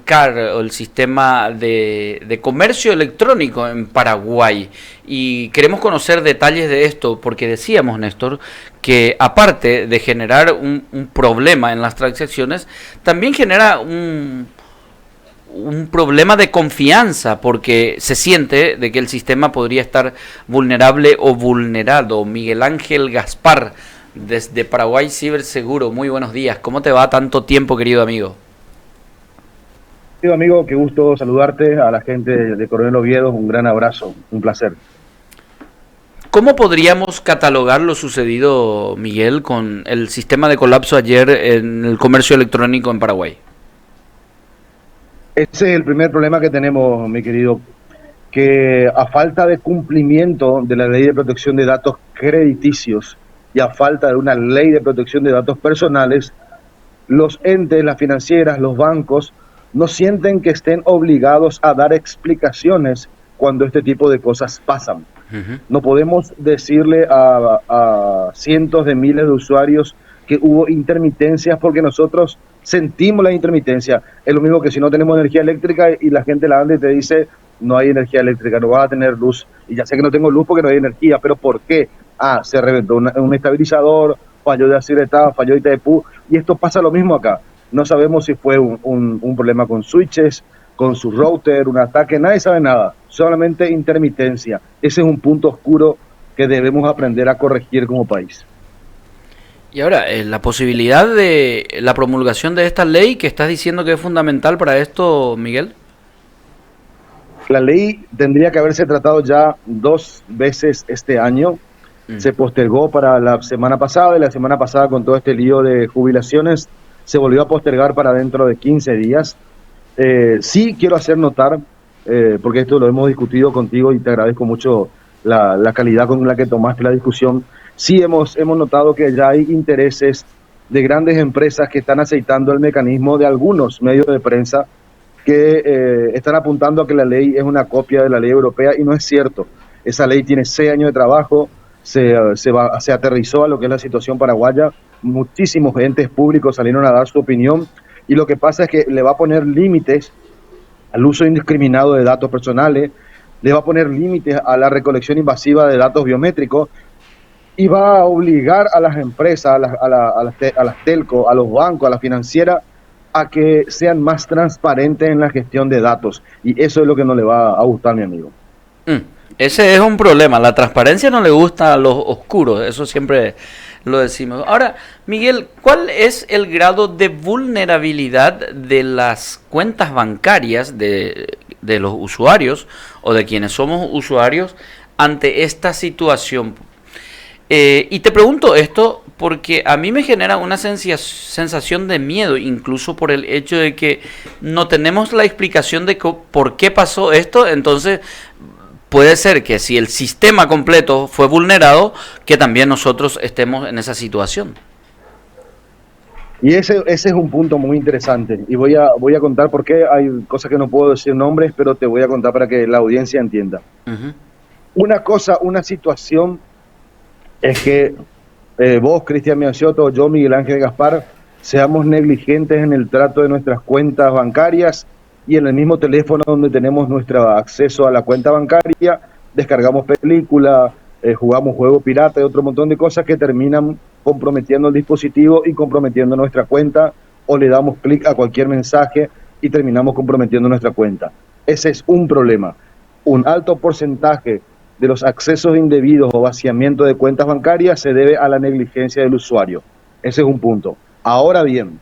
CAR o el sistema de comercio electrónico en Paraguay y queremos conocer detalles de esto porque decíamos, Néstor, que aparte de generar un problema en las transacciones, también genera un problema de confianza porque se siente de que el sistema podría estar vulnerable o vulnerado. Miguel Ángel Gaspar, desde Paraguay Ciberseguro, muy buenos días. ¿Cómo te va? Tanto tiempo, querido amigo. Querido amigo, qué gusto saludarte, a la gente de Coronel Oviedo, un gran abrazo, un placer. ¿Cómo podríamos catalogar lo sucedido, Miguel, con el sistema de colapso ayer en el comercio electrónico en Paraguay? Ese es el primer problema que tenemos, mi querido, que a falta de cumplimiento de la ley de protección de datos crediticios y a falta de una ley de protección de datos personales, los entes, las financieras, los bancos, no sienten que estén obligados a dar explicaciones cuando este tipo de cosas pasan. No podemos decirle a cientos de miles de usuarios que hubo intermitencias porque nosotros sentimos la intermitencia. Es lo mismo que si no tenemos energía eléctrica y la gente la anda y te dice no hay energía eléctrica, no vas a tener luz. Y ya sé que no tengo luz porque no hay energía, pero ¿por qué? Se reventó un estabilizador, falló de Acireta, falló de Itaipú, y esto pasa lo mismo acá. No sabemos si fue un problema con switches, con su router, un ataque, nadie sabe nada, solamente intermitencia. Ese es un punto oscuro que debemos aprender a corregir como país. Y ahora, la posibilidad de la promulgación de esta ley que estás diciendo que es fundamental para esto, Miguel. La ley tendría que haberse tratado ya 2 veces este año. Se postergó para la semana pasada, y la semana pasada con todo este lío de jubilaciones se volvió a postergar para dentro de 15 días. Sí quiero hacer notar, porque esto lo hemos discutido contigo y te agradezco mucho la calidad con la que tomaste la discusión. Sí hemos notado que ya hay intereses de grandes empresas que están aceitando el mecanismo de algunos medios de prensa que están apuntando a que la ley es una copia de la ley europea y no es cierto. Esa ley tiene 6 años de trabajo, se aterrizó a lo que es la situación paraguaya, muchísimos entes públicos salieron a dar su opinión y lo que pasa es que le va a poner límites al uso indiscriminado de datos personales, le va a poner límites a la recolección invasiva de datos biométricos y va a obligar a las empresas, a las telco, a los bancos, a las financieras, a que sean más transparentes en la gestión de datos. Y eso es lo que no le va a gustar, mi amigo. Ese es un problema. La transparencia no le gusta a los oscuros. Eso siempre lo decimos. Ahora, Miguel, ¿cuál es el grado de vulnerabilidad de las cuentas bancarias de los usuarios o de quienes somos usuarios ante esta situación? Y te pregunto esto porque a mí me genera una sensación de miedo, incluso por el hecho de que no tenemos la explicación de por qué pasó esto. Entonces puede ser que si el sistema completo fue vulnerado, que también nosotros estemos en esa situación. Y ese es un punto muy interesante. Y voy a contar por qué. Hay cosas que no puedo decir nombres, pero te voy a contar para que la audiencia entienda. Una situación es que vos, Cristian Miancioto, yo, Miguel Ángel Gaspar, seamos negligentes en el trato de nuestras cuentas bancarias y en el mismo teléfono donde tenemos nuestro acceso a la cuenta bancaria, descargamos película, jugamos juego pirata y otro montón de cosas que terminan comprometiendo el dispositivo y comprometiendo nuestra cuenta, o le damos clic a cualquier mensaje y terminamos comprometiendo nuestra cuenta. Ese es un problema. Un alto porcentaje de los accesos indebidos o vaciamiento de cuentas bancarias se debe a la negligencia del usuario. Ese es un punto. Ahora bien,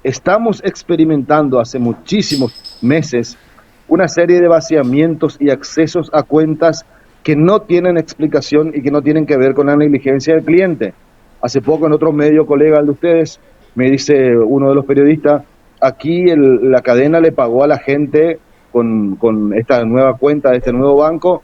estamos experimentando hace muchísimos meses una serie de vaciamientos y accesos a cuentas que no tienen explicación y que no tienen que ver con la negligencia del cliente. Hace poco en otro medio, colega de ustedes, me dice uno de los periodistas, aquí la cadena le pagó a la gente con esta nueva cuenta de este nuevo banco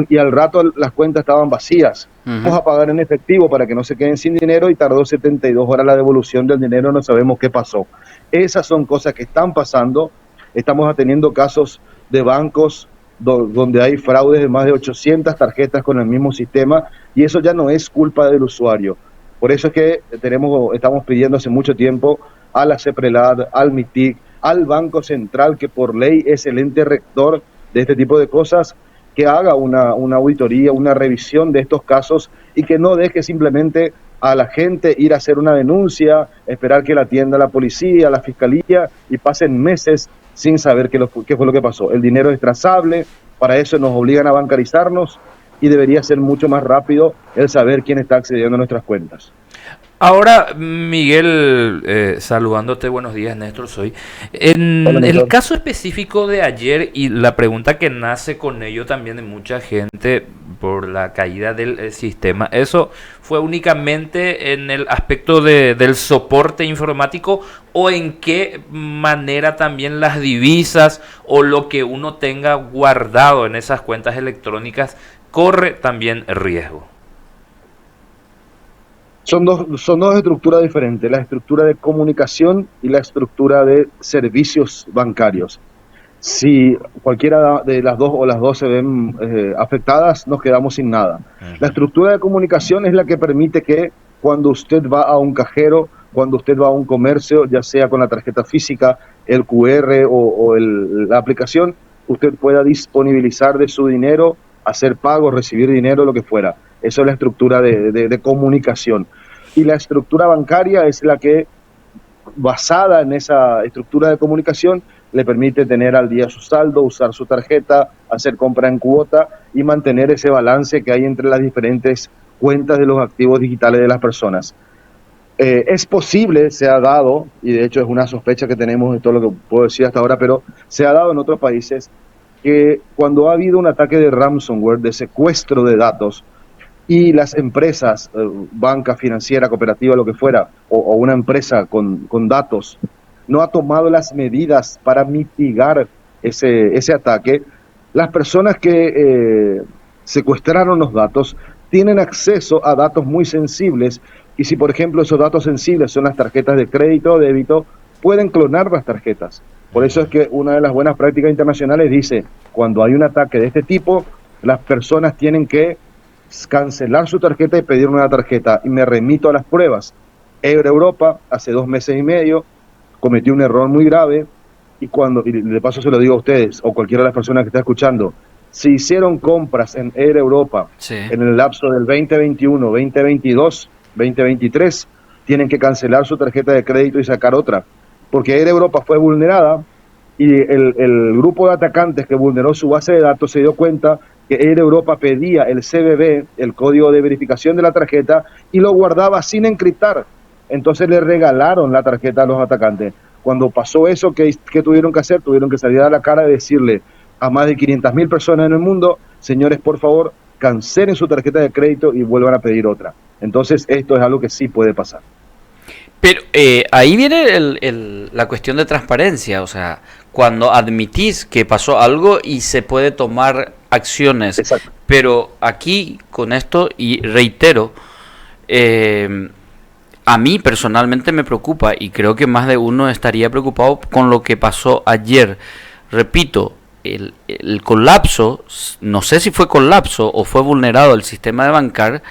y al rato las cuentas estaban vacías. Vamos a pagar en efectivo para que no se queden sin dinero y tardó 72 horas la devolución del dinero, no sabemos qué pasó. Esas son cosas que están pasando. Estamos teniendo casos de bancos donde hay fraudes de más de 800 tarjetas con el mismo sistema y eso ya no es culpa del usuario. Por eso es que estamos pidiendo hace mucho tiempo a la CEPRELAD, al MITIC, al Banco Central, que por ley es el ente rector de este tipo de cosas, que haga una auditoría, una revisión de estos casos y que no deje simplemente a la gente ir a hacer una denuncia, esperar que la atienda la policía, la fiscalía y pasen meses sin saber qué fue lo que pasó. El dinero es trazable, para eso nos obligan a bancarizarnos y debería ser mucho más rápido el saber quién está accediendo a nuestras cuentas. Ahora, Miguel, saludándote, buenos días, Néstor, soy. Hola, En el Néstor. caso específico de ayer y la pregunta que nace con ello también de mucha gente por la caída del sistema, ¿eso fue únicamente en el aspecto del soporte informático o en qué manera también las divisas o lo que uno tenga guardado en esas cuentas electrónicas corre también riesgo? Son dos estructuras diferentes, la estructura de comunicación y la estructura de servicios bancarios. Si cualquiera de las dos o las dos se ven afectadas, nos quedamos sin nada. La Ujú. estructura de comunicación es la que permite que cuando usted va a un cajero, cuando usted va a un comercio, ya sea con la tarjeta física, el QR la aplicación, usted pueda disponibilizar de su dinero, hacer pagos, recibir dinero, lo que fuera. Eso es la estructura de comunicación. Y la estructura bancaria es la que, basada en esa estructura de comunicación, le permite tener al día su saldo, usar su tarjeta, hacer compra en cuota y mantener ese balance que hay entre las diferentes cuentas de los activos digitales de las personas. Es posible, se ha dado, y de hecho es una sospecha que tenemos de todo lo que puedo decir hasta ahora, pero se ha dado en otros países que cuando ha habido un ataque de ransomware, de secuestro de datos, y las empresas, banca, financiera, cooperativa, lo que fuera, o una empresa con datos, no ha tomado las medidas para mitigar ese ataque, las personas que secuestraron los datos tienen acceso a datos muy sensibles y si, por ejemplo, esos datos sensibles son las tarjetas de crédito o débito, pueden clonar las tarjetas. Por eso es que una de las buenas prácticas internacionales dice, cuando hay un ataque de este tipo, las personas tienen que cancelar su tarjeta y pedir una tarjeta. Y me remito a las pruebas. Europa, hace 2 meses y medio, cometió un error muy grave y de paso se lo digo a ustedes o cualquiera de las personas que está escuchando, si hicieron compras en Air Europa Sí. en el lapso del 2021, 2022, 2023, tienen que cancelar su tarjeta de crédito y sacar otra, porque Air Europa fue vulnerada y el grupo de atacantes que vulneró su base de datos se dio cuenta que Air Europa pedía el CBV, el código de verificación de la tarjeta, y lo guardaba sin encriptar. Entonces le regalaron la tarjeta a los atacantes. Cuando pasó eso, ¿qué tuvieron que hacer? Tuvieron que salir a la cara y decirle a más de 500.000 personas en el mundo, señores, por favor, cancelen su tarjeta de crédito y vuelvan a pedir otra. Entonces esto es algo que sí puede pasar. Pero ahí viene la cuestión de transparencia, o sea, cuando admitís que pasó algo y se puede tomar acciones. Exacto. Pero aquí, con esto, y reitero, a mí personalmente me preocupa y creo que más de uno estaría preocupado con lo que pasó ayer. Repito, el colapso, no sé si fue colapso o fue vulnerado el sistema de bancar,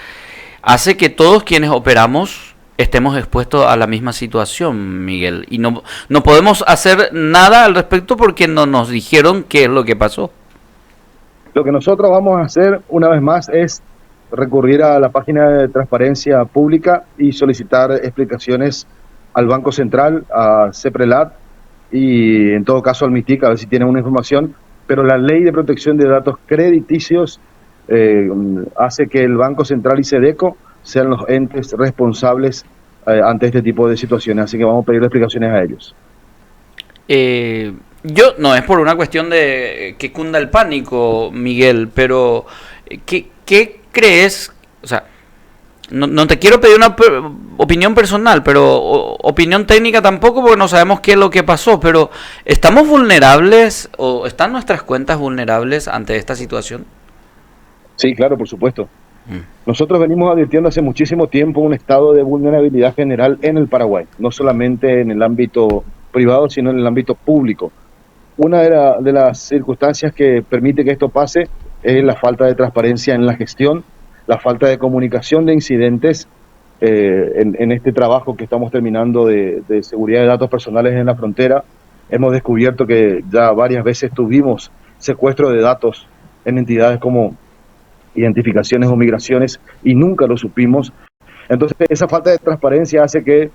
hace que todos quienes operamos estemos expuestos a la misma situación, Miguel. Y no podemos hacer nada al respecto porque no nos dijeron qué es lo que pasó. Lo que nosotros vamos a hacer una vez más es recurrir a la página de transparencia pública y solicitar explicaciones al Banco Central, a CEPRELAT y en todo caso al MITIC, a ver si tienen una información, pero la ley de protección de datos crediticios hace que el Banco Central y SEDECO sean los entes responsables ante este tipo de situaciones, así que vamos a pedir explicaciones a ellos. Yo no es por una cuestión de que cunda el pánico, Miguel, pero ¿qué crees? O sea, no te quiero pedir una opinión personal, pero opinión técnica tampoco, porque no sabemos qué es lo que pasó, pero ¿estamos vulnerables o están nuestras cuentas vulnerables ante esta situación? Sí, claro, por supuesto. Nosotros venimos advirtiendo hace muchísimo tiempo un estado de vulnerabilidad general en el Paraguay, no solamente en el ámbito privado, sino en el ámbito público. Una de las circunstancias que permite que esto pase es la falta de transparencia en la gestión, la falta de comunicación de incidentes en este trabajo que estamos terminando de seguridad de datos personales en la frontera. hemos descubierto que ya varias veces tuvimos secuestro de datos en entidades como identificaciones o migraciones y nunca lo supimos. Entonces, esa falta de transparencia hace que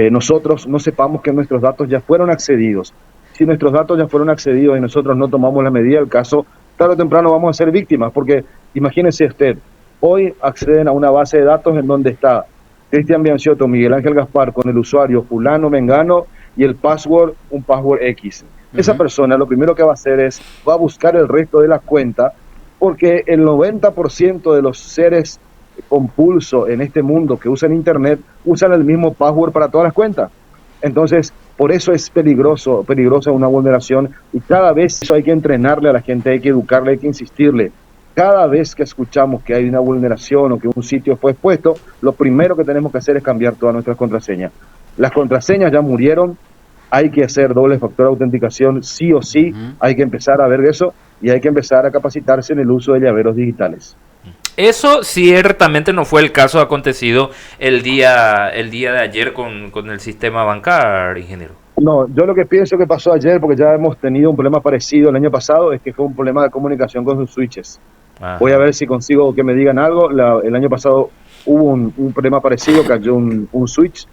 nosotros no sepamos que nuestros datos ya fueron accedidos. Si nuestros datos ya fueron accedidos y nosotros no tomamos la medida del caso, tarde o temprano vamos a ser víctimas, porque imagínese usted, hoy acceden a una base de datos en donde está Cristian Bianciotto, Miguel Ángel Gaspar, con el usuario fulano, mengano, y el password, un password X. Esa persona lo primero que va a hacer es, va a buscar el resto de la cuenta, porque el 90% de los seres con pulso en este mundo que usan Internet, usan el mismo password para todas las cuentas. Entonces, por eso es peligrosa una vulneración, y cada vez eso hay que entrenarle a la gente, hay que educarle, hay que insistirle. Cada vez que escuchamos que hay una vulneración o que un sitio fue expuesto, lo primero que tenemos que hacer es cambiar todas nuestras contraseñas. Las contraseñas ya murieron, hay que hacer doble factor de autenticación sí o sí, hay que empezar a ver eso y hay que empezar a capacitarse en el uso de llaveros digitales. Eso ciertamente no fue el caso acontecido el día de ayer con el sistema bancario, ingeniero. No, yo lo que pienso que pasó ayer, porque ya hemos tenido un problema parecido el año pasado, es que fue un problema de comunicación con sus switches. Ajá. Voy a ver si consigo que me digan algo. El año pasado hubo un problema parecido, cayó un switch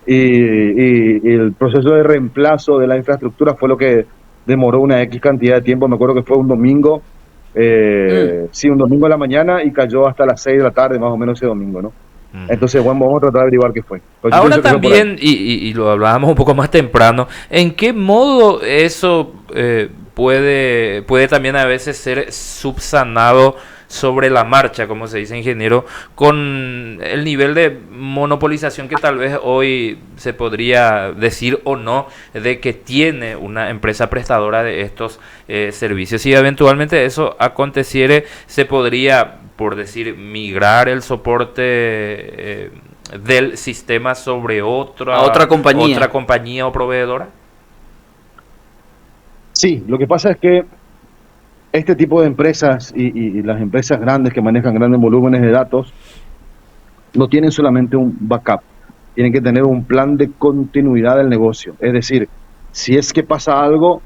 y el proceso de reemplazo de la infraestructura fue lo que demoró una X cantidad de tiempo. Me acuerdo que fue un domingo, sí, un domingo a la mañana, y cayó hasta las 6 de la tarde más o menos ese domingo, ¿no? Entonces, bueno, vamos a tratar de averiguar qué fue. Pero ahora también, y lo hablábamos un poco más temprano, ¿en qué modo eso puede también a veces ser subsanado sobre la marcha, como se dice, ingeniero, con el nivel de monopolización que tal vez hoy se podría decir o no de que tiene una empresa prestadora de estos servicios? Si eventualmente eso aconteciere, se podría, por decir, migrar el soporte del sistema sobre otra compañía o proveedora. Sí, lo que pasa es que este tipo de empresas y las empresas grandes que manejan grandes volúmenes de datos no tienen solamente un backup, tienen que tener un plan de continuidad del negocio. Es decir, si es que pasa algo,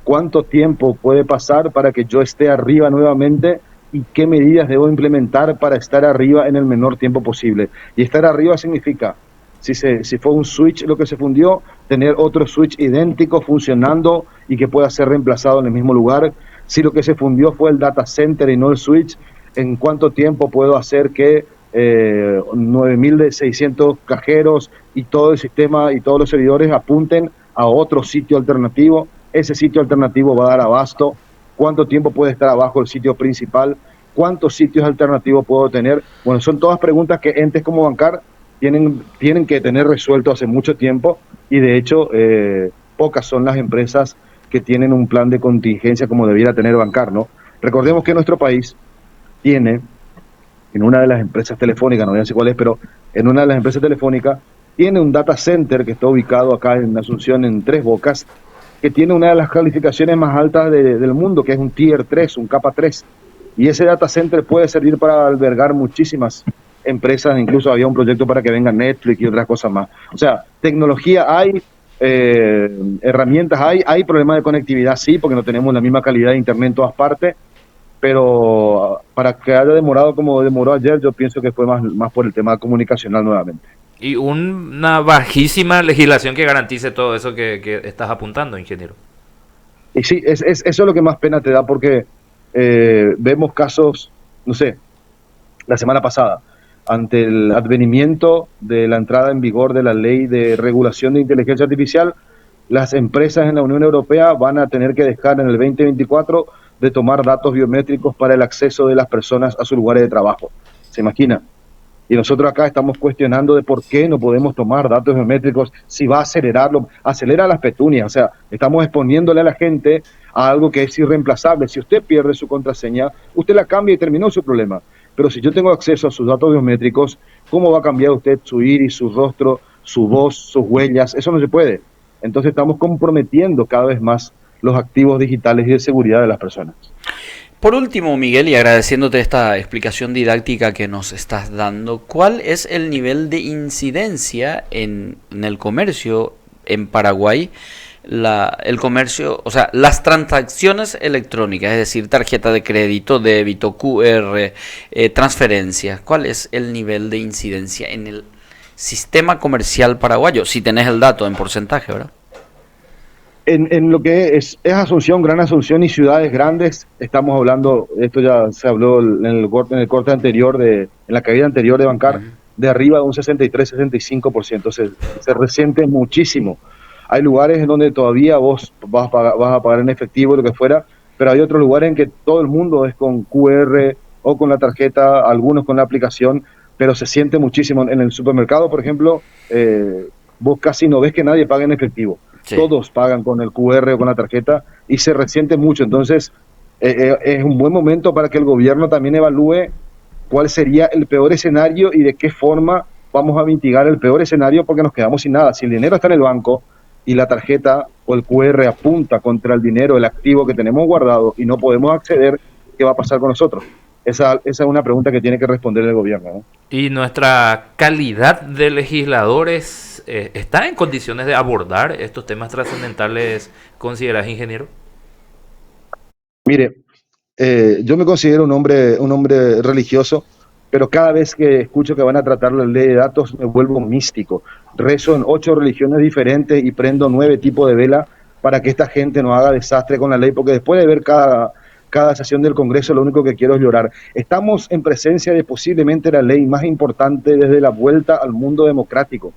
¿cuánto tiempo puede pasar para que yo esté arriba nuevamente y qué medidas debo implementar para estar arriba en el menor tiempo posible? Y estar arriba significa, si fue un switch lo que se fundió, tener otro switch idéntico funcionando y que pueda ser reemplazado en el mismo lugar. Si lo que se fundió fue el data center y no el switch, ¿en cuánto tiempo puedo hacer que 9.600 cajeros y todo el sistema y todos los servidores apunten a otro sitio alternativo? Ese sitio alternativo va a dar abasto. ¿Cuánto tiempo puede estar abajo el sitio principal? ¿Cuántos sitios alternativos puedo tener? Bueno, son todas preguntas que entes como Bancar tienen que tener resuelto hace mucho tiempo, y de hecho pocas son las empresas que tienen un plan de contingencia como debiera tener Bancar, ¿no? Recordemos que nuestro país tiene, en una de las empresas telefónicas, no voy a decir cuál es, pero en una de las empresas telefónicas, tiene un data center que está ubicado acá en Asunción, en Tres Bocas, que tiene una de las calificaciones más altas del mundo, que es un Tier 3, un capa 3. Y ese data center puede servir para albergar muchísimas empresas, incluso había un proyecto para que venga Netflix y otras cosas más. O sea, tecnología hay, herramientas hay problemas de conectividad sí, porque no tenemos la misma calidad de internet en todas partes, pero para que haya demorado como demoró ayer, yo pienso que fue más por el tema comunicacional nuevamente. Y una bajísima legislación que garantice todo eso que estás apuntando, ingeniero. Y sí, eso es lo que más pena te da, porque vemos casos, no sé, la semana pasada, ante el advenimiento de la entrada en vigor de la ley de regulación de inteligencia artificial, las empresas en la Unión Europea van a tener que dejar en el 2024 de tomar datos biométricos para el acceso de las personas a sus lugares de trabajo. ¿Se imagina? Y nosotros acá estamos cuestionando de por qué no podemos tomar datos biométricos, si va a acelerarlo, acelera las petunias. O sea, estamos exponiéndole a la gente a algo que es irreemplazable. Si usted pierde su contraseña, usted la cambia y terminó su problema. Pero si yo tengo acceso a sus datos biométricos, ¿cómo va a cambiar usted su iris, su rostro, su voz, sus huellas? Eso no se puede. Entonces estamos comprometiendo cada vez más los activos digitales y de seguridad de las personas. Por último, Miguel, y agradeciéndote esta explicación didáctica que nos estás dando, ¿cuál es el nivel de incidencia en el comercio en Paraguay el comercio, o sea, las transacciones electrónicas, es decir, tarjeta de crédito, débito, QR, transferencias? ¿Cuál es el nivel de incidencia en el sistema comercial paraguayo? Si tenés el dato en porcentaje, ¿verdad? En lo que es Asunción, Gran Asunción y ciudades grandes, estamos hablando, esto ya se habló en el corte anterior, en la caída anterior de Bancar, de arriba de un 63-65%, se resiente muchísimo. Hay lugares en donde todavía vos vas a pagar en efectivo, lo que fuera, pero hay otros lugares en que todo el mundo es con QR o con la tarjeta, algunos con la aplicación, pero se siente muchísimo. En el supermercado, por ejemplo, vos casi no ves que nadie pague en efectivo. Sí. Todos pagan con el QR o con la tarjeta y se resiente mucho. Entonces, es un buen momento para que el gobierno también evalúe cuál sería el peor escenario y de qué forma vamos a mitigar el peor escenario, porque nos quedamos sin nada. Si el dinero está en el banco y la tarjeta o el QR apunta contra el dinero, el activo que tenemos guardado y no podemos acceder, ¿qué va a pasar con nosotros? Esa es una pregunta que tiene que responder el gobierno, ¿no? ¿Y nuestra calidad de legisladores está en condiciones de abordar estos temas trascendentales, considerás, ingeniero? Mire, yo me considero un hombre religioso, pero cada vez que escucho que van a tratar la ley de datos me vuelvo místico. Rezo en 8 religiones diferentes y prendo 9 tipos de vela para que esta gente no haga desastre con la ley, porque después de ver cada sesión del Congreso, lo único que quiero es llorar. Estamos en presencia de posiblemente la ley más importante desde la vuelta al mundo democrático.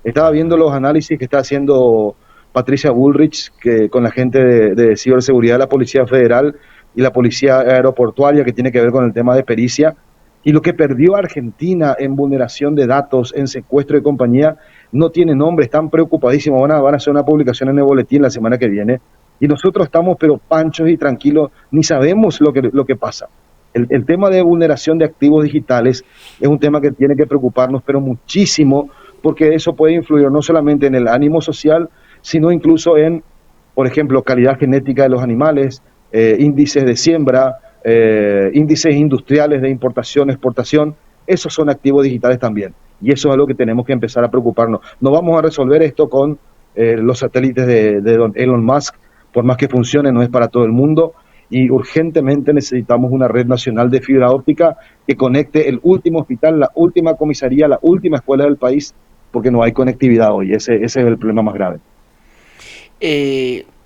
Estaba viendo los análisis que está haciendo Patricia Bullrich con la gente de ciberseguridad de la Policía Federal y la Policía Aeroportuaria, que tiene que ver con el tema de pericia. Y lo que perdió Argentina en vulneración de datos, en secuestro de compañía, no tiene nombre. Están preocupadísimos. Van a hacer una publicación en el boletín la semana que viene. Y nosotros estamos pero panchos y tranquilos, ni sabemos lo que pasa. El tema de vulneración de activos digitales es un tema que tiene que preocuparnos, pero muchísimo, porque eso puede influir no solamente en el ánimo social, sino incluso en, por ejemplo, calidad genética de los animales, índices de siembra, índices industriales de importación, exportación. Esos son activos digitales también. Y eso es algo que tenemos que empezar a preocuparnos. No vamos a resolver esto con los satélites de don Elon Musk. Por más que funcione, no es para todo el mundo, y urgentemente necesitamos una red nacional de fibra óptica que conecte el último hospital, la última comisaría, la última escuela del país, porque no hay conectividad hoy. Ese es el problema más grave.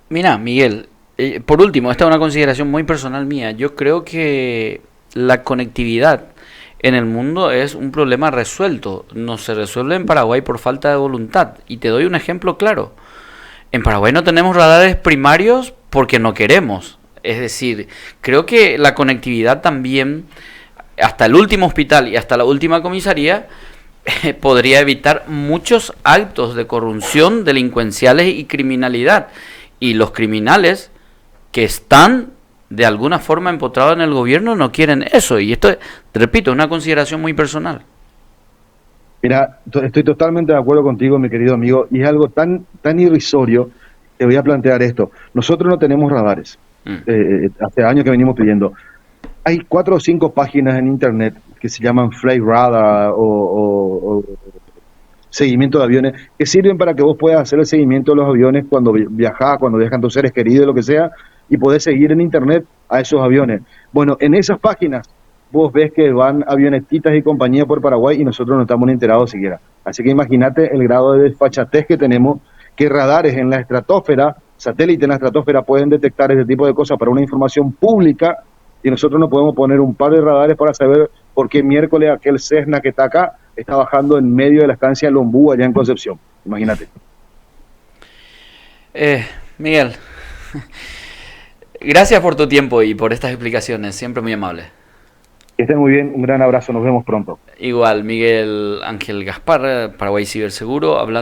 Mira, Miguel, por último, esta es una consideración muy personal mía. Yo creo que la conectividad en el mundo es un problema resuelto. No se resuelve en Paraguay por falta de voluntad. Y te doy un ejemplo claro. En Paraguay no tenemos radares primarios porque no queremos. Es decir, creo que la conectividad también, hasta el último hospital y hasta la última comisaría, podría evitar muchos actos de corrupción, delincuenciales y criminalidad. Y los criminales que están de alguna forma empotrados en el gobierno no quieren eso. Y esto, te repito, es una consideración muy personal. Mira, estoy totalmente de acuerdo contigo, mi querido amigo, y es algo tan irrisorio. Te voy a plantear esto. Nosotros no tenemos radares. Hace años que venimos pidiendo. Hay 4 o 5 páginas en internet que se llaman Flight Radar o seguimiento de aviones, que sirven para que vos puedas hacer el seguimiento de los aviones cuando viajan tus seres queridos, lo que sea, y podés seguir en internet a esos aviones. Bueno, en esas páginas vos ves que van avionetitas y compañía por Paraguay y nosotros no estamos enterados siquiera. Así que imagínate el grado de desfachatez que tenemos, que radares en la estratosfera, satélites en la estratosfera pueden detectar ese tipo de cosas para una información pública y nosotros no podemos poner un par de radares para saber por qué miércoles aquel Cessna que está acá está bajando en medio de la estancia de Lombú allá en Concepción. Imagínate. Miguel, gracias por tu tiempo y por estas explicaciones, siempre muy amable. Que estén muy bien, un gran abrazo, nos vemos pronto. Igual, Miguel Ángel Gaspar, Paraguay Ciberseguro, hablando